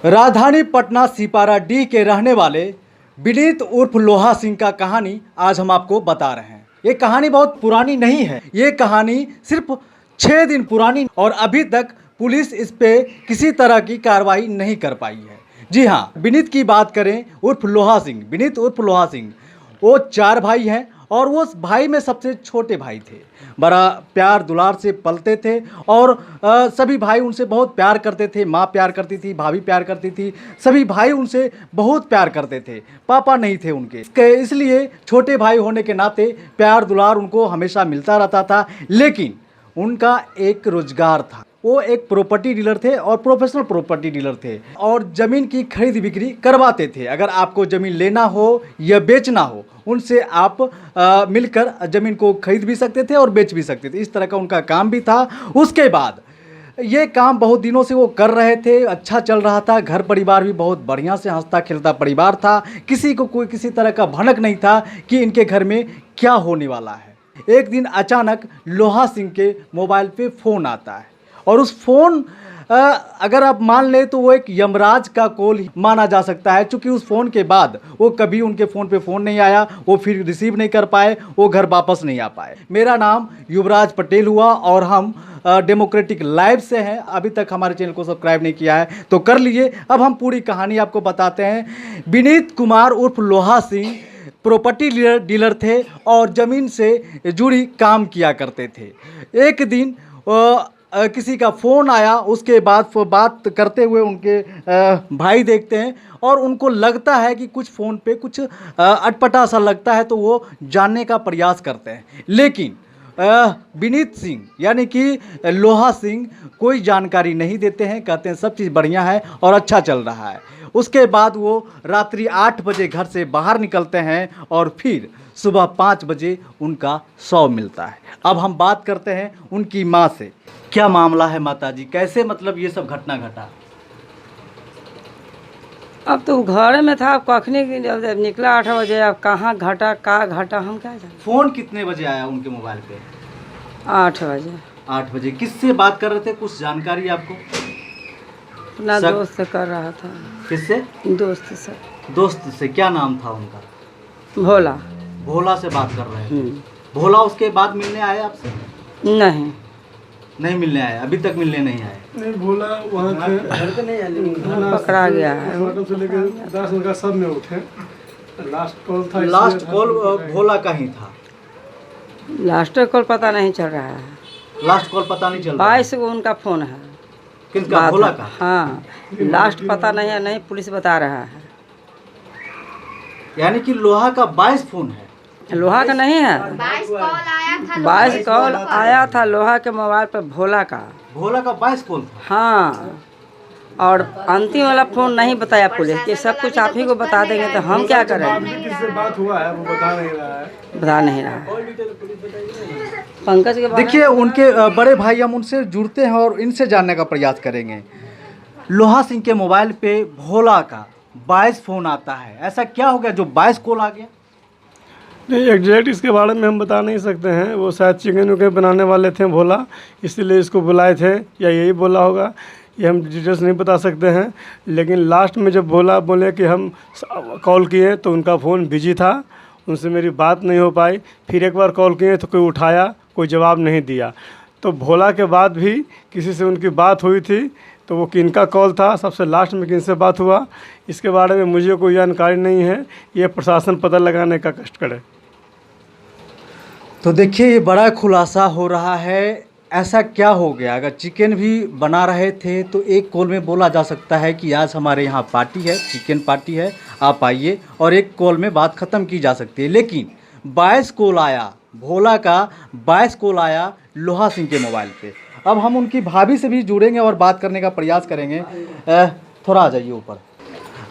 राजधानी पटना सिपारा डी के रहने वाले विनीत उर्फ लोहा सिंह का कहानी आज हम आपको बता रहे हैं। ये कहानी बहुत पुरानी नहीं है, ये कहानी सिर्फ 6 दिन पुरानी और अभी तक पुलिस इस पे किसी तरह की कार्रवाई नहीं कर पाई है। जी हाँ, विनीत की बात करें उर्फ लोहा सिंह, विनीत उर्फ लोहा सिंह, वो 4 भाई हैं और वो भाई में सबसे छोटे भाई थे। बड़ा प्यार दुलार से पलते थे और सभी भाई उनसे बहुत प्यार करते थे। माँ प्यार करती थी, भाभी प्यार करती थी, सभी भाई उनसे बहुत प्यार करते थे। पापा नहीं थे उनके, इसलिए छोटे भाई होने के नाते प्यार दुलार उनको हमेशा मिलता रहता था। लेकिन उनका एक रोजगार था, वो एक प्रॉपर्टी डीलर थे और प्रोफेशनल प्रॉपर्टी डीलर थे और ज़मीन की खरीद बिक्री करवाते थे। अगर आपको ज़मीन लेना हो या बेचना हो, उनसे आप मिलकर ज़मीन को खरीद भी सकते थे और बेच भी सकते थे। इस तरह का उनका काम भी था। उसके बाद ये काम बहुत दिनों से वो कर रहे थे, अच्छा चल रहा था। घर परिवार भी बहुत बढ़िया से हंसता खेलता परिवार था। किसी को कोई किसी तरह का भनक नहीं था कि इनके घर में क्या होने वाला है। एक दिन अचानक लोहा सिंह के मोबाइल पे फ़ोन आता है और उस फ़ोन अगर आप मान लें तो वो एक यमराज का कॉल माना जा सकता है, क्योंकि उस फ़ोन के बाद वो कभी उनके फ़ोन पे फ़ोन नहीं आया, वो फिर रिसीव नहीं कर पाए, वो घर वापस नहीं आ पाए। मेरा नाम युवराज पटेल हुआ और हम डेमोक्रेटिक लाइव से हैं। अभी तक हमारे चैनल को सब्सक्राइब नहीं किया है तो कर लीजिए। अब हम पूरी कहानी आपको बताते हैं। विनीत कुमार उर्फ लोहा सिंह प्रॉपर्टी डीलर थे और ज़मीन से जुड़ी काम किया करते थे। एक दिन किसी का फ़ोन आया, उसके बाद बात करते हुए उनके भाई देखते हैं और उनको लगता है कि कुछ फ़ोन पे कुछ अटपटा सा लगता है, तो वो जानने का प्रयास करते हैं। लेकिन विनीत सिंह यानी कि लोहा सिंह कोई जानकारी नहीं देते हैं, कहते हैं सब चीज़ बढ़िया है और अच्छा चल रहा है। उसके बाद वो रात्रि 8 बजे घर से बाहर निकलते हैं और फिर सुबह 5 बजे उनका शव मिलता है। अब हम बात करते हैं उनकी माँ से। क्या मामला है माताजी, कैसे मतलब ये सब घटना घटा? अब तो घर में था, अब कखनी निकला 8 बजे, अब कहाँ घटा का घटा हम क्या जाने। फ़ोन कितने बजे आया उनके मोबाइल पे? 8 बजे। 8 बजे किससे बात कर रहे थे, कुछ जानकारी आपको? अपना दोस्त से कर रहा था। किससे? दोस्त से। दोस्त से, क्या नाम था उनका? भोला। भोला से बात कर रहे थे। भोला उसके बाद मिलने आए आपसे? नहीं मिलने आए, अभी तक मिलने नहीं आए। नहीं, भोला वहाँ थे, घर पे नहीं आए, पकड़ा गया है। से लेकर 10 उनका सब में उठे। लास्ट कॉल था, लास्ट कॉल भोला का ही था। लास्ट कॉल पता नहीं चल रहा है। लास्ट कॉल पता नहीं चल रहा। 22 को उनका फ़ोन है। किसका? भोला का? हाँ, लास्ट पता नहीं है, नहीं पुलिस बता रहा है। यानी कि लोहा का 22 फ़ोन है? लोहा का नहीं है, 22 कॉल आया था लोहा के मोबाइल पर भोला का। भोला का 22 कॉल था? हाँ, और अंतिम वाला फ़ोन नहीं बताया पुलिस कि सब कुछ आप ही को बता देंगे तो हम क्या करें। किससे बात हुआ है वो बता नहीं रहा है। पंकज के देखिए, उनके बड़े भाई, हम उनसे जुड़ते हैं और इनसे जानने का प्रयास करेंगे। लोहा सिंह के मोबाइल पे भोला का 22 फ़ोन आता है, ऐसा क्या हो गया जो 22 कॉल आ गया? नहीं, एग्जैक्ट इसके बारे में हम बता नहीं सकते हैं। वो शायद चिकन विकन बनाने वाले थे भोला, इसीलिए इसको बुलाए थे, या यही बोला होगा, ये हम डिटेल्स नहीं बता सकते हैं। लेकिन लास्ट में जब भोला बोले कि हम कॉल किए तो उनका फ़ोन बिजी था, उनसे मेरी बात नहीं हो पाई। फिर एक बार कॉल किए तो कोई उठाया, कोई जवाब नहीं दिया। तो भोला के बाद भी किसी से उनकी बात हुई थी, तो वो किनका कॉल था, सबसे लास्ट में किनसे बात हुआ, इसके बारे में मुझे कोई जानकारी नहीं है। ये प्रशासन पता लगाने का कष्ट करे। तो देखिए, ये बड़ा खुलासा हो रहा है। ऐसा क्या हो गया? अगर चिकन भी बना रहे थे तो एक कॉल में बोला जा सकता है कि आज हमारे यहाँ पार्टी है, चिकन पार्टी है, आप आइए, और एक कॉल में बात ख़त्म की जा सकती है। लेकिन 22 कॉल आया, भोला का 22 कॉल आया लोहा सिंह के मोबाइल पे। अब हम उनकी भाभी से भी जुड़ेंगे और बात करने का प्रयास करेंगे। थोड़ा आ जाइए ऊपर।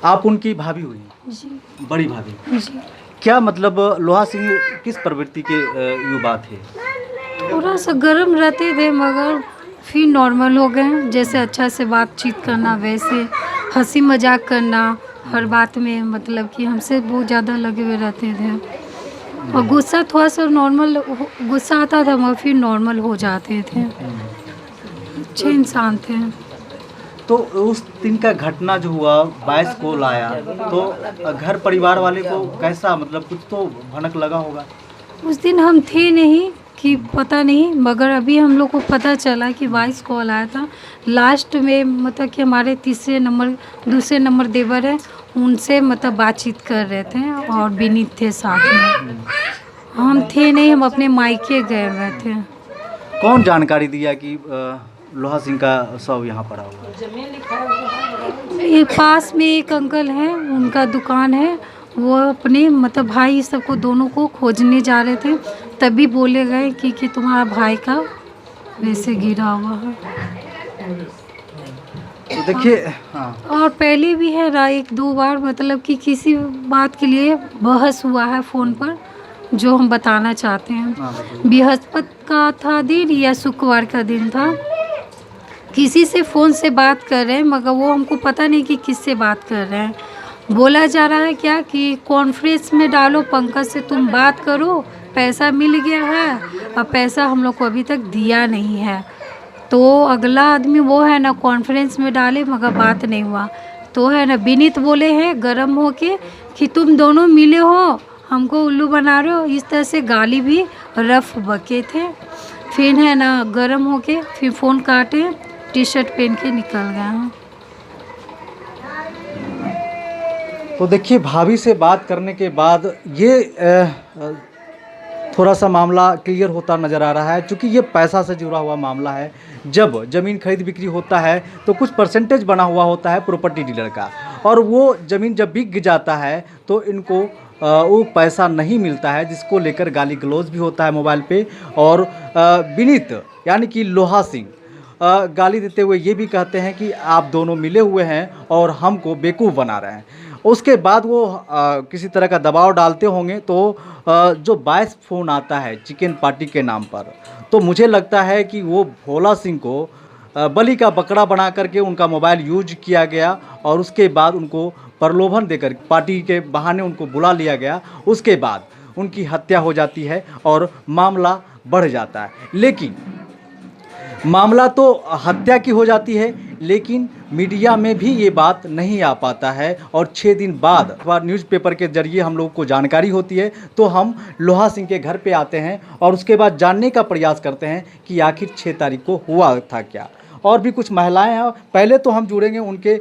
आप उनकी भाभी हुई? जी। बड़ी भाभी? जी। क्या मतलब लोहा सिंह किस प्रवृत्ति के युवा थे? थोड़ा सा गर्म रहते थे, मगर फिर नॉर्मल हो गए। जैसे अच्छा से बातचीत करना, वैसे हंसी मजाक करना, हर बात में मतलब कि हमसे बहुत ज़्यादा लगे हुए रहते थे। और गुस्सा थोड़ा सा नॉर्मल, गुस्सा आता था मगर फिर नॉर्मल हो जाते थे। अच्छे इंसान थे। तो उस दिन का घटना जो हुआ 22 को लाया, तो घर परिवार वाले को कैसा, मतलब कुछ तो भनक लगा होगा? उस दिन हम थे नहीं कि पता नहीं, मगर अभी हम लोग को पता चला कि 22 कॉल आया था। लास्ट में मतलब कि हमारे दूसरे नंबर देवर है, उनसे मतलब बातचीत कर रहे थे और विनीत थे साथ में। हम थे नहीं, हम अपने मायके गए हुए थे। कौन जानकारी दिया कि लोहा सिंह का शव यहाँ पड़ा हुआ है? ये पास में एक अंकल हैं, उनका दुकान है, वो अपने मतलब भाई सबको दोनों को खोजने जा रहे थे, तभी बोले गए कि तुम्हारा भाई का वैसे गिरा हुआ है। तो देखिए, हाँ, और पहले भी है 1-2 बार मतलब कि किसी बात के लिए बहस हुआ है फ़ोन पर, जो हम बताना चाहते हैं। हाँ, बताइए। बृहस्पति का था दिन या शुक्रवार का दिन था, किसी से फ़ोन से बात कर रहे हैं, मगर वो हमको पता नहीं कि किससे बात कर रहे हैं। बोला जा रहा है क्या कि कॉन्फ्रेंस में डालो, पंकज से तुम बात करो, पैसा मिल गया है, और पैसा हम लोग को अभी तक दिया नहीं है। तो अगला आदमी वो है ना, कॉन्फ्रेंस में डाले मगर बात नहीं हुआ। तो है ना, विनीत बोले हैं गरम होके कि तुम दोनों मिले हो, हमको उल्लू बना रहे हो, इस तरह से गाली भी रफ बके थे। फिर है ना, गरम होके फिर फ़ोन काटे, टी शर्ट पहन के निकल गए हैं। तो देखिए, भाभी से बात करने के बाद ये थोड़ा सा मामला क्लियर होता नज़र आ रहा है, क्योंकि ये पैसा से जुड़ा हुआ मामला है। जब ज़मीन खरीद बिक्री होता है तो कुछ परसेंटेज बना हुआ होता है प्रॉपर्टी डीलर का, और वो ज़मीन जब बिक जाता है तो इनको वो पैसा नहीं मिलता है, जिसको लेकर गाली गलौज भी होता है मोबाइल पे। और विनीत यानी कि लोहा सिंह गाली देते हुए ये भी कहते हैं कि आप दोनों मिले हुए हैं और हमको बेवकूफ़ बना रहे हैं। उसके बाद वो किसी तरह का दबाव डालते होंगे, तो जो 22 फ़ोन आता है चिकन पार्टी के नाम पर, तो मुझे लगता है कि वो भोला सिंह को बलि का बकरा बना करके उनका मोबाइल यूज किया गया, और उसके बाद उनको प्रलोभन देकर पार्टी के बहाने उनको बुला लिया गया। उसके बाद उनकी हत्या हो जाती है और मामला बढ़ जाता है। लेकिन मामला तो हत्या की हो जाती है, लेकिन मीडिया में भी ये बात नहीं आ पाता है, और 6 दिन बाद अखबार न्यूज़पेपर के जरिए हम लोग को जानकारी होती है। तो हम लोहा सिंह के घर पे आते हैं और उसके बाद जानने का प्रयास करते हैं कि आखिर 6 तारीख को हुआ था क्या। और भी कुछ महिलाएं हैं, पहले तो हम जुड़ेंगे उनके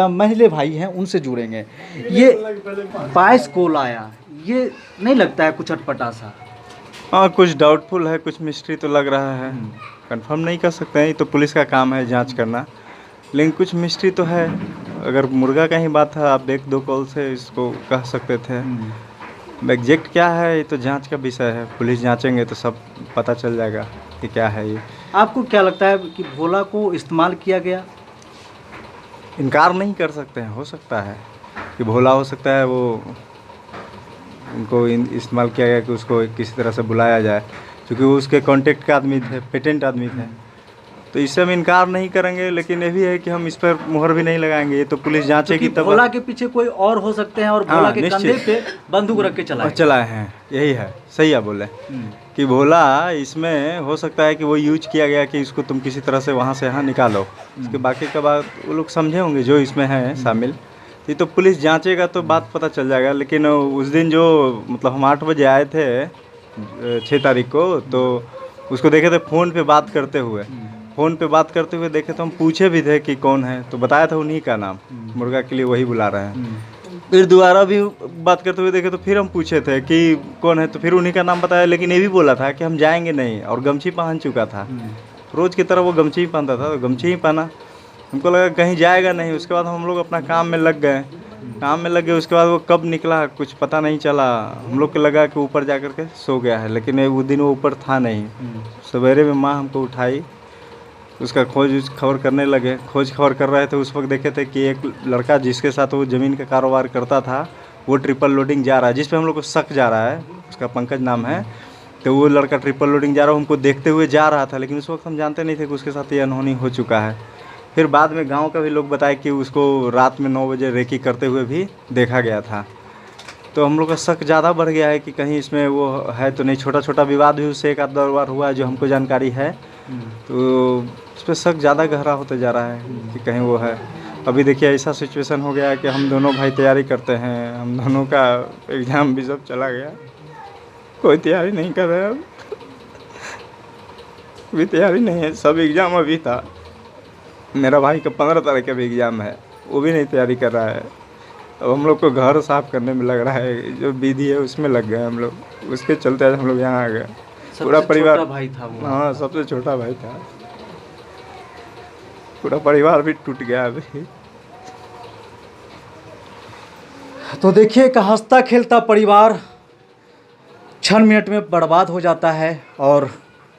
महिला भाई हैं, उनसे जुड़ेंगे। ये 22 को लाया, ये नहीं लगता है कुछ अटपटा सा? हाँ, कुछ डाउटफुल है, कुछ मिस्ट्री तो लग रहा है। कंफर्म नहीं कर सकते हैं, ये तो पुलिस का काम है जांच करना, लेकिन कुछ मिस्ट्री तो है। अगर मुर्गा का ही बात है, आप 1-2 कॉल से इसको कह सकते थे। एग्जैक्ट क्या है ये तो जांच का विषय है, पुलिस जांचेंगे तो सब पता चल जाएगा कि क्या है ये। आपको क्या लगता है कि भोला को इस्तेमाल किया गया? इनकार नहीं कर सकते हैं, हो सकता है कि भोला हो सकता है वो उनको इस्तेमाल किया गया कि उसको किसी तरह से बुलाया जाए, क्योंकि वो उसके कांटेक्ट का आदमी थे, पेटेंट आदमी थे। तो इससे हम इनकार नहीं करेंगे, लेकिन ये भी है कि हम इस पर मुहर भी नहीं लगाएंगे, ये तो पुलिस जांचेगी तब। भोला के पीछे कोई और हो सकते हैं, और भोला के कंधे पे बंदूक रख के चलाए हैं, यही है, सही आप बोले कि भोला इसमें हो सकता है कि वो यूज किया गया कि इसको तुम किसी तरह से वहाँ से यहाँ निकालो। उसके बाकी का बात वो लोग समझे होंगे जो इसमें हैं शामिल। ये तो पुलिस जांचेगा तो बात पता चल जाएगा। लेकिन उस दिन जो मतलब हम 8 बजे आए थे 6 तारीख को, तो उसको देखे थे फ़ोन पे बात करते हुए, देखे तो हम पूछे भी थे कि कौन है, तो बताया था उन्हीं का नाम, मुर्गा के लिए वही बुला रहे हैं। फिर दोबारा भी बात करते हुए देखे तो फिर हम पूछे थे कि कौन है, तो फिर उन्हीं का नाम बताया, लेकिन ये भी बोला था कि हम जाएंगे नहीं, और गमछी पहन चुका था। रोज़ की तरह वो गमछी ही पहनता था, तो गमछी ही पहना। हमको लगा कहीं जाएगा नहीं। उसके बाद हम लोग अपना काम में लग गए। उसके बाद वो कब निकला कुछ पता नहीं चला। हम लोग को लगा कि ऊपर जा कर के सो गया है, लेकिन वो दिन वो ऊपर था नहीं। सवेरे में माँ हमको उठाई, उसका खोज खबर करने लगे। खोज खबर कर रहे थे, उस वक्त देखे थे कि एक लड़का जिसके साथ वो ज़मीन का कारोबार करता था वो ट्रिपल लोडिंग जा रहा है, जिस पे हम लोग को शक जा रहा है, उसका पंकज नाम है। तो वो लड़का ट्रिपल लोडिंग जा रहा है, हमको देखते हुए जा रहा था, लेकिन उस वक्त हम जानते नहीं थे कि उसके साथ ये अनहोनी हो चुका है। फिर बाद में गांव का भी लोग बताए कि उसको रात में 9 बजे रेकी करते हुए भी देखा गया था। तो हम लोग का शक ज़्यादा बढ़ गया है कि कहीं इसमें वो है तो नहीं। छोटा छोटा विवाद भी उससे 1-2 बार हुआ है जो हमको जानकारी है। तो उस पर शक ज़्यादा गहरा होते जा रहा है कि कहीं वो है। अभी देखिए ऐसा सिचुएशन हो गया है कि हम दोनों भाई तैयारी करते हैं, हम दोनों का एग्ज़ाम भी सब चला गया, कोई तैयारी नहीं कर रहा है। अब भी तैयारी नहीं है, सब एग्ज़ाम अभी था। मेरा भाई का 15 तारीख का भी एग्ज़ाम है, वो भी नहीं तैयारी कर रहा है। अब हम लोग को घर साफ करने में लग रहा है, जो विधि है उसमें लग गए हम लोग, उसके चलते आज हम लोग यहाँ आ गए। पूरा परिवार भाई था वो। हाँ, सबसे छोटा भाई था। पूरा परिवार भी टूट गया अभी। तो देखिए एक हंसता खेलता परिवार क्षण मिनट में बर्बाद हो जाता है और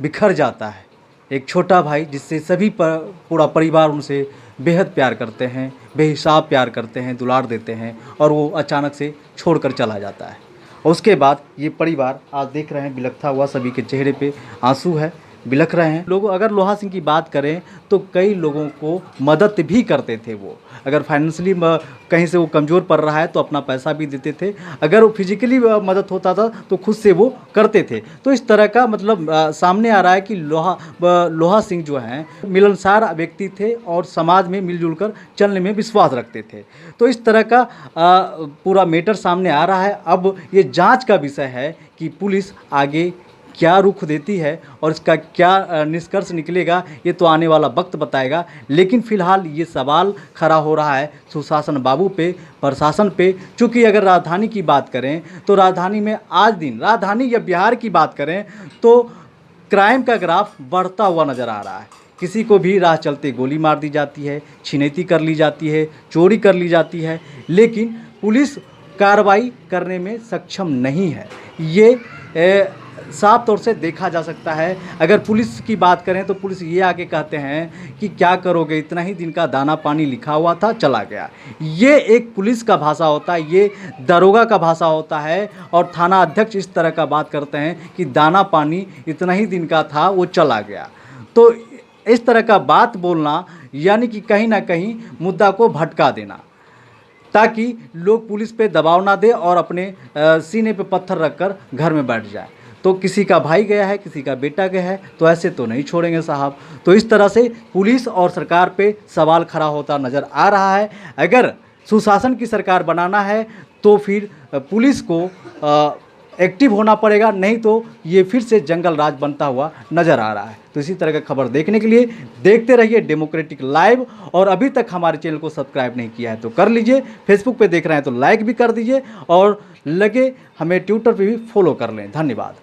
बिखर जाता है। एक छोटा भाई जिससे सभी पूरा परिवार उनसे बेहद प्यार करते हैं, बेहिसाब प्यार करते हैं, दुलार देते हैं, और वो अचानक से छोड़कर चला जाता है। और उसके बाद ये परिवार आज देख रहे हैं बिलखता हुआ, सभी के चेहरे पे आंसू है, बिलख रहे हैं लोग। अगर लोहा सिंह की बात करें तो कई लोगों को मदद भी करते थे वो। अगर फाइनेंशियली कहीं से वो कमज़ोर पड़ रहा है तो अपना पैसा भी देते थे, अगर वो फिजिकली मदद होता था तो खुद से वो करते थे। तो इस तरह का मतलब सामने आ रहा है कि लोहा सिंह जो हैं मिलनसार व्यक्ति थे और समाज में मिलजुल कर चलने में विश्वास रखते थे। तो इस तरह का पूरा मैटर सामने आ रहा है। अब ये जांच का विषय है कि पुलिस आगे क्या रुख देती है और इसका क्या निष्कर्ष निकलेगा, ये तो आने वाला वक्त बताएगा। लेकिन फ़िलहाल ये सवाल खड़ा हो रहा है सुशासन बाबू पे, प्रशासन पे। चूँकि अगर राजधानी की बात करें तो राजधानी में आज दिन, राजधानी या बिहार की बात करें तो क्राइम का ग्राफ बढ़ता हुआ नज़र आ रहा है। किसी को भी राह चलते गोली मार दी जाती है, छिनैती कर ली जाती है, चोरी कर ली जाती है, लेकिन पुलिस कार्रवाई करने में सक्षम नहीं है। ये साफ तौर से देखा जा सकता है। अगर पुलिस की बात करें तो पुलिस ये आके कहते हैं कि क्या करोगे, इतना ही दिन का दाना पानी लिखा हुआ था, चला गया। ये एक पुलिस का भाषा होता है, ये दरोगा का भाषा होता है। और थाना अध्यक्ष इस तरह का बात करते हैं कि दाना पानी इतना ही दिन का था, वो चला गया। तो इस तरह का बात बोलना यानी कि कहीं ना कहीं मुद्दा को भटका देना, ताकि लोग पुलिस पे दबाव ना दे और अपने सीने पे पत्थर रखकर घर में बैठ जाए। तो किसी का भाई गया है, किसी का बेटा गया है, तो ऐसे तो नहीं छोड़ेंगे साहब। तो इस तरह से पुलिस और सरकार पे सवाल खड़ा होता नज़र आ रहा है। अगर सुशासन की सरकार बनाना है तो फिर पुलिस को एक्टिव होना पड़ेगा, नहीं तो ये फिर से जंगल राज बनता हुआ नज़र आ रहा है। तो इसी तरह का खबर देखने के लिए देखते रहिए डेमोक्रेटिक लाइव। और अभी तक हमारे चैनल को सब्सक्राइब नहीं किया है तो कर लीजिए, फेसबुक पे देख रहे हैं तो लाइक भी कर दीजिए, और लगे हमें ट्विटर पे भी फॉलो कर लें। धन्यवाद।